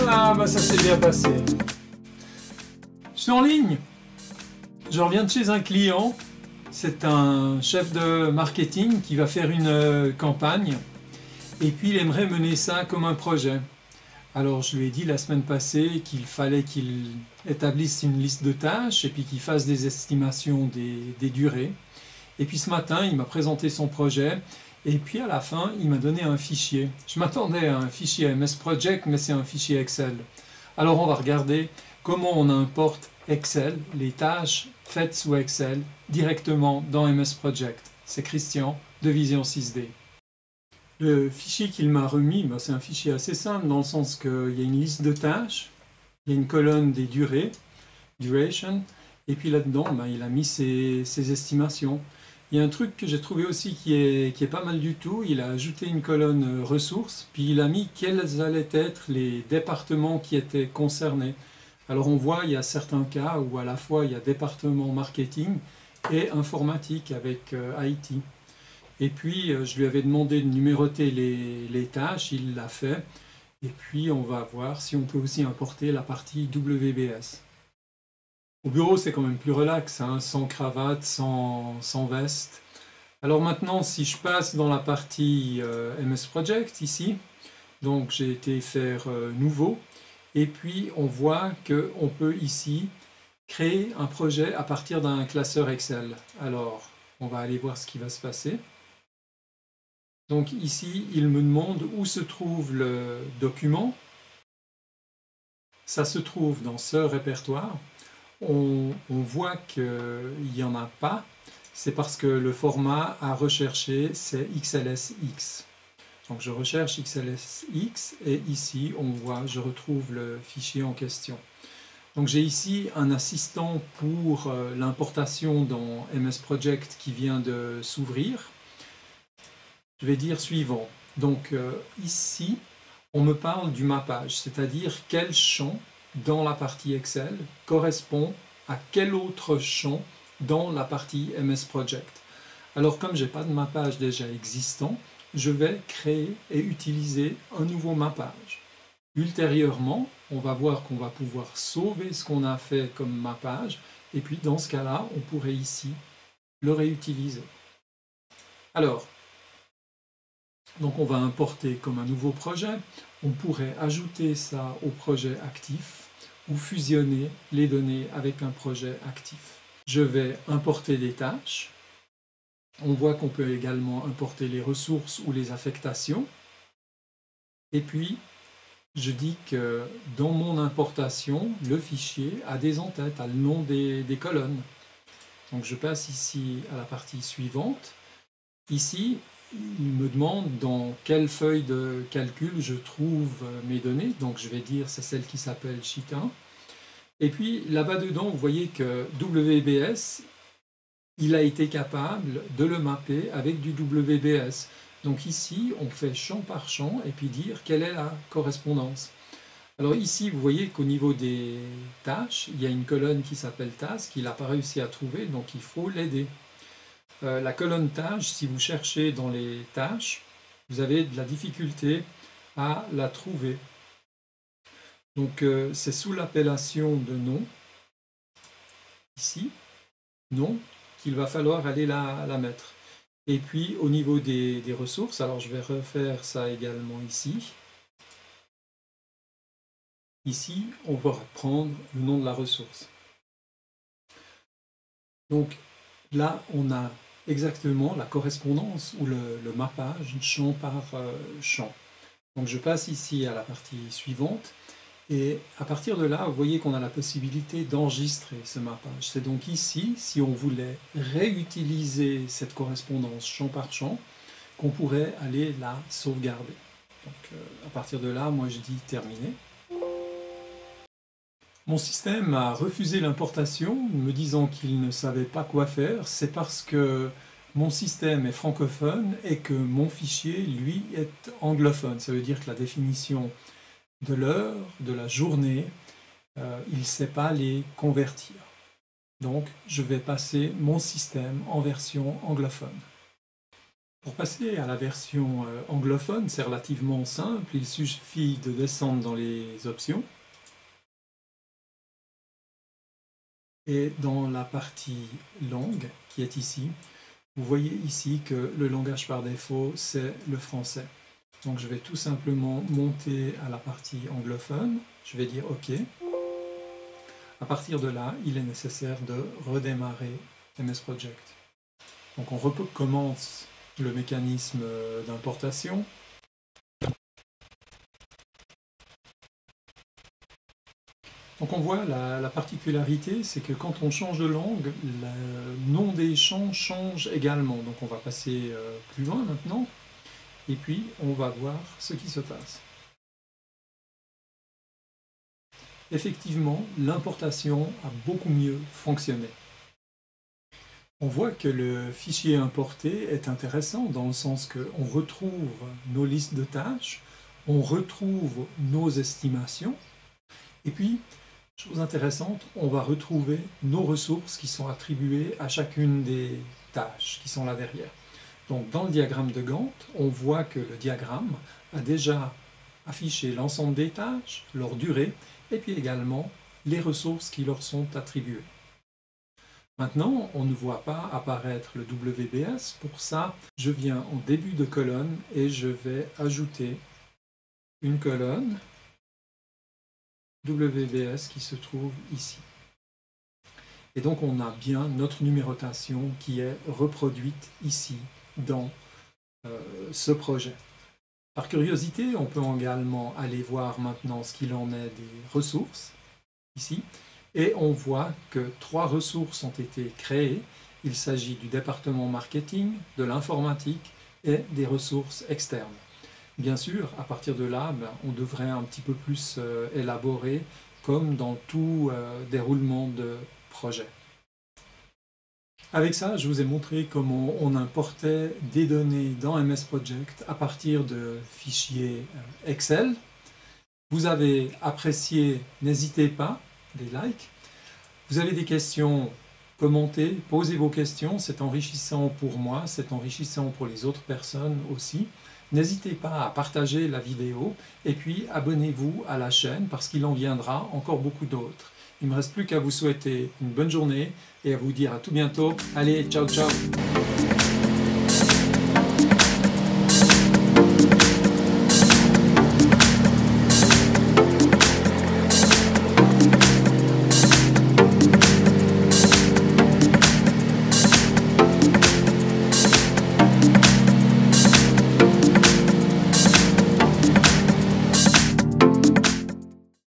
Ah, bah ça s'est bien passé. Je suis en ligne. Je reviens de chez un client. C'est un chef de marketing qui va faire une campagne. Et puis il aimerait mener ça comme un projet. Alors je lui ai dit la semaine passée qu'il fallait qu'il établisse une liste de tâches et puis qu'il fasse des estimations des durées. Et puis ce matin, il m'a présenté son projet et puis à la fin, il m'a donné un fichier. Je m'attendais à un fichier MS Project, mais c'est un fichier Excel. Alors on va regarder comment on importe Excel, les tâches faites sous Excel, directement dans MS Project. C'est Christian de Vision 6D. Le fichier qu'il m'a remis, c'est un fichier assez simple dans le sens qu'il y a une liste de tâches, il y a une colonne des durées, duration, et puis là-dedans, il a mis ses estimations. Il y a un truc que j'ai trouvé aussi qui est pas mal du tout, il a ajouté une colonne ressources, puis il a mis quels allaient être les départements qui étaient concernés. Alors on voit, il y a certains cas où à la fois il y a département marketing et informatique avec IT. Et puis, je lui avais demandé de numéroter les tâches, il l'a fait. Et puis, on va voir si on peut aussi importer la partie WBS. Au bureau, c'est quand même plus relax, hein, sans cravate, sans veste. Alors maintenant, si je passe dans la partie MS Project, ici, donc j'ai été faire Nouveau. Et puis, on voit qu'on peut ici créer un projet à partir d'un classeur Excel. Alors, on va aller voir ce qui va se passer. Donc ici, il me demande où se trouve le document. Ça se trouve dans ce répertoire. On voit qu'il n'y en a pas. C'est parce que le format à rechercher, c'est XLSX. Donc je recherche XLSX et ici, on voit, je retrouve le fichier en question. Donc j'ai ici un assistant pour l'importation dans MS Project qui vient de s'ouvrir. Je vais dire suivant. Donc ici, on me parle du mappage, c'est-à-dire quel champ dans la partie Excel correspond à quel autre champ dans la partie MS Project. Alors comme je n'ai pas de mappage déjà existant, je vais créer et utiliser un nouveau mappage. Ultérieurement, on va voir qu'on va pouvoir sauver ce qu'on a fait comme mappage, et puis dans ce cas-là, on pourrait ici le réutiliser. Alors, donc on va importer comme un nouveau projet, on pourrait ajouter ça au projet actif ou fusionner les données avec un projet actif. Je vais importer des tâches, on voit qu'on peut également importer les ressources ou les affectations, et puis je dis que dans mon importation, le fichier a des entêtes, a le nom des colonnes. Donc je passe ici à la partie suivante. Ici, il me demande dans quelle feuille de calcul je trouve mes données. Donc je vais dire c'est celle qui s'appelle Sheet 1. Et puis là-bas dedans, vous voyez que WBS, il a été capable de le mapper avec du WBS. Donc ici, on fait champ par champ et puis dire quelle est la correspondance. Alors ici, vous voyez qu'au niveau des tâches, il y a une colonne qui s'appelle Task qu'il n'a pas réussi à trouver, donc il faut l'aider. La colonne tâches, si vous cherchez dans les tâches, vous avez de la difficulté à la trouver. Donc c'est sous l'appellation de nom, ici, nom, qu'il va falloir aller la mettre. Et puis au niveau des ressources, alors je vais refaire ça également ici. Ici, on va reprendre le nom de la ressource. Donc là, on a exactement la correspondance ou le mappage champ par champ. Donc je passe ici à la partie suivante et à partir de là, vous voyez qu'on a la possibilité d'enregistrer ce mappage. C'est donc ici, si on voulait réutiliser cette correspondance champ par champ, qu'on pourrait aller la sauvegarder. Donc à partir de là, moi je dis terminé. Mon système a refusé l'importation, me disant qu'il ne savait pas quoi faire. C'est parce que mon système est francophone et que mon fichier, lui, est anglophone. Ça veut dire que la définition de l'heure, de la journée, il ne sait pas les convertir. Donc, je vais passer mon système en version anglophone. Pour passer à la version anglophone, c'est relativement simple, il suffit de descendre dans les options. Et dans la partie langue, qui est ici, vous voyez ici que le langage par défaut, c'est le français. Donc je vais tout simplement monter à la partie anglophone, je vais dire OK. À partir de là, il est nécessaire de redémarrer MS Project. Donc on recommence le mécanisme d'importation. Donc on voit la particularité, c'est que quand on change de langue, le nom des champs change également. Donc on va passer plus loin maintenant, et puis on va voir ce qui se passe. Effectivement, l'importation a beaucoup mieux fonctionné. On voit que le fichier importé est intéressant dans le sens qu'on retrouve nos listes de tâches, on retrouve nos estimations, et puis, chose intéressante, on va retrouver nos ressources qui sont attribuées à chacune des tâches qui sont là derrière. Donc dans le diagramme de Gantt, on voit que le diagramme a déjà affiché l'ensemble des tâches, leur durée, et puis également les ressources qui leur sont attribuées. Maintenant, on ne voit pas apparaître le WBS. Pour ça, je viens en début de colonne et je vais ajouter une colonne WBS qui se trouve ici. Et donc on a bien notre numérotation qui est reproduite ici dans ce projet. Par curiosité, on peut également aller voir maintenant ce qu'il en est des ressources, ici, et on voit que 3 ressources ont été créées. Il s'agit du département marketing, de l'informatique et des ressources externes. Bien sûr, à partir de là, on devrait un petit peu plus élaborer, comme dans tout déroulement de projet. Avec ça, je vous ai montré comment on importait des données dans MS Project à partir de fichiers Excel. Vous avez apprécié, n'hésitez pas, des likes. Vous avez des questions, commentez, posez vos questions, c'est enrichissant pour moi, c'est enrichissant pour les autres personnes aussi. N'hésitez pas à partager la vidéo et puis abonnez-vous à la chaîne parce qu'il en viendra encore beaucoup d'autres. Il ne me reste plus qu'à vous souhaiter une bonne journée et à vous dire à tout bientôt. Allez, ciao ciao!